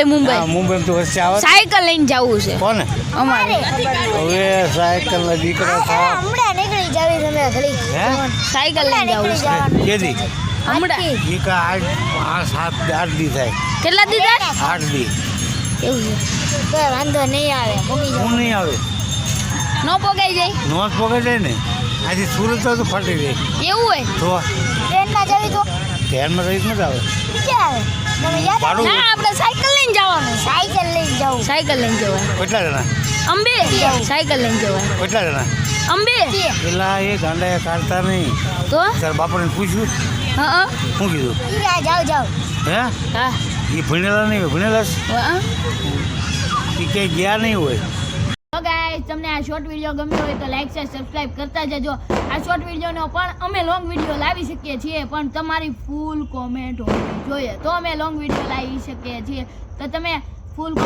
મુંબઈ હા મુંબઈ તો વચ્ચે આવે સાયકલ લઈને જવું છે કોને અમારે હવે સાયકલ ના દીકરા થા હમણાં નીકળી જાવી તમે ઘડી હે સાયકલ લઈને જવું છે કેદી હમણાં ઈ કા 8 દી થાય કેટલા દીધા 8 દી એવું છે કોઈ વાંધો નહીં આવે મૂકી જાઓ હું નહીં આવે નો પોગાઈ જાય નોંધ પકડી જાય ને આજે સુરત તો ફાટી જાય એવું હોય તો ટ્રેનમાં જાવી તો ધ્યાનમાં રહીશ નથી આવે ક્યાં આવે તમે યાદ ભાડું ના આપણે સાયકલ લઈને જવાનું સાયકલ લઈને જાઉં સાયકલ લઈને જવાય કેટલા જણા અંબે સાયકલ લઈને જવાય કેટલા જણા અંબે પેલા એ ગાંડા કાઢતા નહીં તો તાર બાપાને પૂછ્યું હા શું કીધું જાઓ હે હા એ ભણેલા નહીં હોય ભણેલા હા એ ક્યાંય ગયા નહીં હોય તો ગાઈસ તમને આ શોર્ટ વિડિયો ગમ્યો હોય તો લાઈક શેર સબસ્ક્રાઇબ કરતા જજો આ શોર્ટ વિડિયોનો પણ અમે લોંગ વિડિયો લાવી શકીએ છીએ પણ તમારી ફૂલ કોમેન્ટ હોવી જોઈએ તો અમે લોંગ વિડિયો લાવી શકીએ છીએ તો તમે ફૂલ